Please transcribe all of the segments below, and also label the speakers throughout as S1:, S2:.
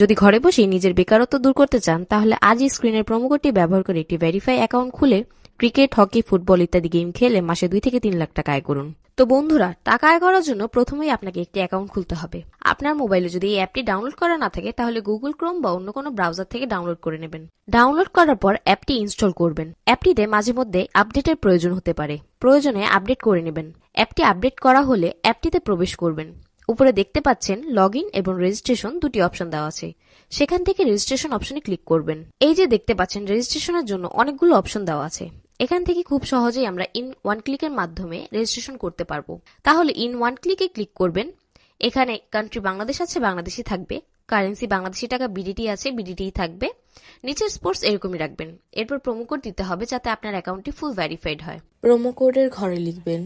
S1: যদি ঘরে বসেই নিজের বেকারত্ব দূর করতে চান তাহলে আজই স্ক্রিনের প্রোমো কোডটি ব্যবহার করে একটি ভেরিফাই অ্যাকাউন্ট খুলে ক্রিকেট, হকি, ফুটবল ইত্যাদি গেম খেলে মাসে 2 থেকে 3 লাখ টাকা আয় করুন। তো বন্ধুরা, টাকা আয় করার জন্য প্রথমেই আপনাকে একটি অ্যাকাউন্ট খুলতে হবে। আপনার মোবাইলে যদি এই অ্যাপটি ডাউনলোড করা না থাকে তাহলে গুগল ক্রোম বা অন্য কোনো ব্রাউজার থেকে ডাউনলোড করে নেবেন। ডাউনলোড করার পর অ্যাপটি ইনস্টল করবেন। অ্যাপটিতে মাঝে মধ্যে আপডেটের প্রয়োজন হতে পারে, প্রয়োজনে আপডেট করে নেবেন। অ্যাপটি আপডেট করা হলে অ্যাপটিতে প্রবেশ করবেন। উপরে দেখতে পাচ্ছেন লগইন এবং রেজিস্ট্রেশন দুটি অপশন দেওয়া আছে। সেখান থেকে রেজিস্ট্রেশন অপশনে ক্লিক করবেন। এই যে দেখতে পাচ্ছেন রেজিস্ট্রেশনের জন্য অনেকগুলো অপশন দেওয়া আছে। এখান থেকে খুব সহজেই আমরা ইন ওয়ান ক্লিকের মাধ্যমে রেজিস্ট্রেশন করতে পারবো। তাহলে ইন ওয়ান ক্লিকে ক্লিক করবেন। এখানে কান্ট্রি বাংলাদেশ আছে, বাংলাদেশি থাকবে। কারেন্সি বাংলাদেশি টাকা, বিডিটি আছে, বিডিটি থাকবে। নিচের স্পোর্টস এরকমই রাখবেন। এরপর প্রোমো কোড দিতে হবে যাতে আপনার অ্যাকাউন্টটি ফুল ভেরিফাইড হয়।
S2: প্রোমো কোডের ঘরে লিখবেন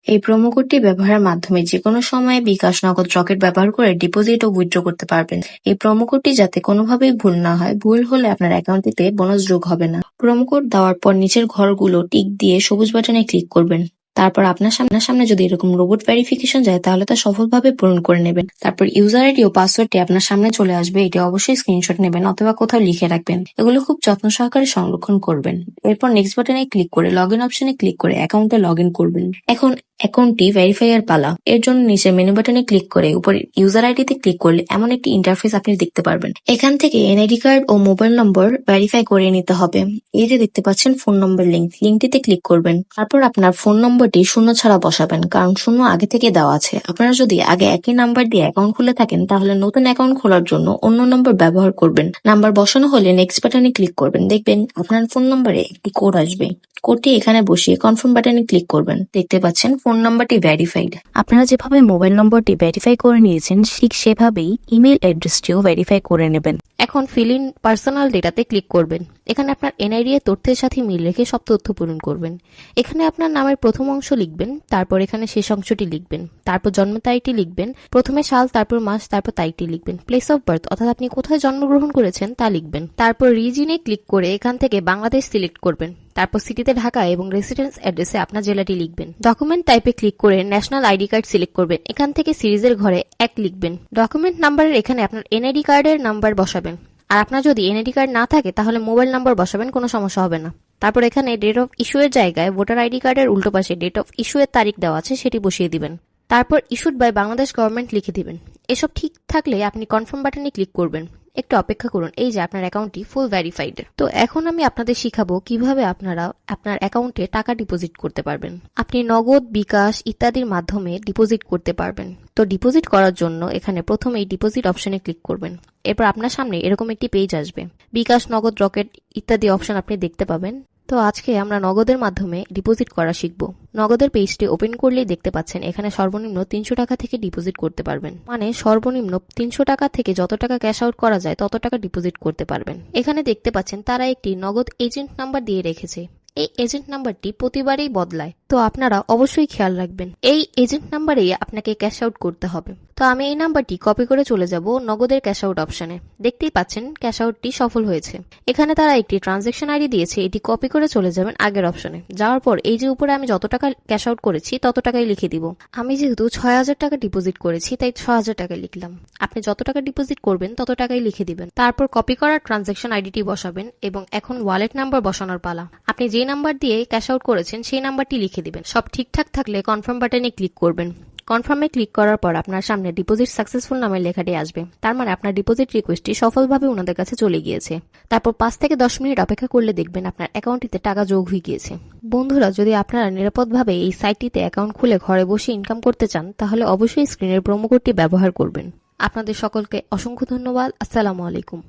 S2: এই প্রোমো কোডটি ব্যবহারের মাধ্যমে যেকোনো সময়ে বিকাশ, নগদ, রকেট ব্যবহার করে ডিপোজিট ও উইথড্র করতে পারবেন। এই প্রোমো কোডটি যাতে কোনোভাবেই ভুল না হয়, ভুল হলে আপনার অ্যাকাউন্টটিতে বোনাস যোগ হবে না। প্রোমো কোড দেওয়ার পর নিচের ঘরগুলো টিক দিয়ে সবুজ বাটনে ক্লিক করবেন। তারপর আপনার সামনে যদি এরকম রোবট ভেরিফিকেশন যায় তাহলে তা সফলভাবে পূরণ করে নেবেন। তারপর ইউজার আইডি ও পাসওয়ার্ডটি আপনার সামনে চলে আসবে। এটি অবশ্যই স্ক্রিনশট নেবেন অথবা কোথাও লিখে রাখবেন। এগুলো খুব যত্ন সহকারে সংরক্ষণ করবেন। এরপর নেক্সট বাটনে ক্লিক করে লগইন অপশনে ক্লিক করে অ্যাকাউন্টে লগইন করবেন। এখন অ্যাকাউন্টটি ভেরিফাই এর পালা। এর জন্য নিচে মেনু বাটনে ক্লিক করে উপরে ইউজার আইডিতে ক্লিক করলে এমন একটি ইন্টারফেস আপনি দেখতে পারবেন। এখান থেকে এনআইডি কার্ড ও মোবাইল নম্বর ভেরিফাই করে নিতে হবে। এই যে দেখতে পাচ্ছেন ফোন নম্বর লিঙ্কটিতে ক্লিক করবেন। তারপর আপনার ফোন নম্বরটি 0 ছাড়া বসাবেন, কারণ 0 আগে থেকে দেওয়া আছে। আপনারা যদি আগে একই নাম্বার দিয়ে অ্যাকাউন্ট খুলে থাকেন তাহলে নতুন অ্যাকাউন্ট খোলার জন্য অন্য নম্বর ব্যবহার করবেন। নাম্বার বসানো হলে নেক্সট বাটনে ক্লিক করবেন। দেখবেন আপনার ফোন নম্বরে একটি কোড আসবে। কোডটি এখানে বসিয়ে কনফার্ম বাটনে ক্লিক করবেন। দেখতে পাচ্ছেন ফোন নাম্বারটি ভেরিফাইড।
S3: আপনারা যেভাবে মোবাইল নম্বরটি ভেরিফাই করে নিয়েছেন ঠিক সেভাবেই ইমেল অ্যাড্রেসটিও ভেরিফাই করে নেবেন।
S1: এখন ফিল ইন পার্সোনাল ডেটাতে ক্লিক করবেন। এখানে আপনার এনআইডি এর তথ্যের সাথে মিল রেখে সব তথ্য পূরণ করবেন। এখানে আপনার নামের প্রথম অংশ লিখবেন, তারপর এখানে শেষ অংশটি লিখবেন, তারপর জন্ম তারিখটি লিখবেন। প্রথমে সাল, তারপর মাস, তারপর তারিখটি লিখবেন। প্লেস অফ বার্থ অর্থাৎ আপনি কোথায় জন্মগ্রহণ করেছেন তা লিখবেন। তারপর রিজিয়নে ক্লিক করে এখান থেকে বাংলাদেশ সিলেক্ট করবেন। তারপর সিটিতে ঢাকা এবং রেসিডেন্স অ্যাড্রেসে আপনার জেলাটি লিখবেন। ডকুমেন্ট টাইপে ক্লিক করে ন্যাশনাল আইডি কার্ড সিলেক্ট করবেন। এখান থেকে সিরিজের ঘরে 1 লিখবেন। ডকুমেন্ট নাম্বারের এখানে আপনার এনআইডি কার্ডের নাম্বার বসাবেন। আর আপনার যদি এনআইডি কার্ড না থাকে তাহলে মোবাইল নাম্বার বসাবেন, কোনো সমস্যা হবে না। তারপর এখানে ডেট অফ ইস্যু এর জায়গায় ভোটার আইডি কার্ডের উল্টো পাশে ডেট অফ ইস্যু এর তারিখ দেওয়া আছে সেটি বসিয়ে দিবেন। তারপর ইস্যুড বাই বাংলাদেশ গভর্নমেন্ট লিখে দিবেন। এসব ঠিক থাকলে আপনি কনফার্ম বাটনে ক্লিক করবেন। একটু অপেক্ষা করুন। এই যে আপনার অ্যাকাউন্টটি ফুল ভেরিফাইড। তো এখন আমি আপনাদের শিখাবো কিভাবে আপনারা আপনার অ্যাকাউন্টে টাকা ডিপোজিট করতে পারবেন। আপনি নগদ, বিকাশ ইত্যাদির মাধ্যমে ডিপোজিট করতে পারবেন। তো ডিপোজিট করার জন্য এখানে প্রথমেই ডিপোজিট অপশনে ক্লিক করবেন। এরপর আপনার সামনে এরকম একটি পেজ আসবে। বিকাশ, নগদ, রকেট ইত্যাদি অপশন আপনি দেখতে পাবেন। তো আজকে আমরা নগদের মাধ্যমে ডিপোজিট করা শিখব। নগদের পেজটি ওপেন করলেই দেখতে পাচ্ছেন এখানে সর্বনিম্ন 300 টাকা থেকে ডিপোজিট করতে পারবেন। মানে সর্বনিম্ন 300 টাকা থেকে যত টাকা ক্যাশ আউট করা যায় তত টাকা ডিপোজিট করতে পারবেন। এখানে দেখতে পাচ্ছেন তারা একটি নগদ এজেন্ট নাম্বার দিয়ে রেখেছে। এই এজেন্ট নাম্বারটি প্রতিবারই বদলায়, তো আপনারা অবশ্যই খেয়াল রাখবেন। এই এজেন্ট নাম্বারেই আপনাকে ক্যাশ আউট করতে হবে। তো আমি এই নাম্বারটি কপি করে চলে যাব নগদের ক্যাশ আউট অপশনে। দেখতেই পাচ্ছেন ক্যাশ আউটটি সফল হয়েছে। এখানে তারা একটি ট্রানজ্যাকশন আইডি দিয়েছে, এটি কপি করে চলে যাবেন আগের অপশনে। যাওয়ার পর এই যে উপরে আমি যত টাকা ক্যাশ আউট করেছি তত টাকাই লিখে দিব। আমি যেহেতু 6000 টাকা ডিপোজিট করেছি তাই 6000 টাকা লিখলাম। আপনি যত টাকা ডিপোজিট করবেন তত টাকাই লিখে দিবেন। তারপর কপি করা ট্রানজ্যাকশন আইডিটি বসাবেন এবং এখন ওয়ালেট নাম্বার বসানোর পালা। আপনি যে নাম্বার দিয়ে ক্যাশ আউট করেছেন সেই নাম্বারটি লিখে দিবেন। সব ঠিকঠাক থাকলে কনফার্ম বাটনে ক্লিক করবেন। কনফার্মে ক্লিক করার পর আপনার সামনে ডিপোজিট সাকসেসফুল নামের লেখাটি আসবে। তার মানে আপনার ডিপোজিট রিকোয়েস্টটি সফলভাবে ওনাদের কাছে চলে গিয়েছে। তারপর 5 থেকে 10 মিনিট অপেক্ষা করলে দেখবেন আপনার অ্যাকাউন্টটিতে টাকা যোগ হয়ে গিয়েছে। বন্ধুরা, যদি আপনারা নিরাপদভাবে এই সাইটটিতে অ্যাকাউন্ট খুলে ঘরে বসে ইনকাম করতে চান তাহলে অবশ্যই স্ক্রিনের প্রোমো কোডটি ব্যবহার করবেন। আপনাদের সকলকে অসংখ্য ধন্যবাদ। আসসালামু আলাইকুম।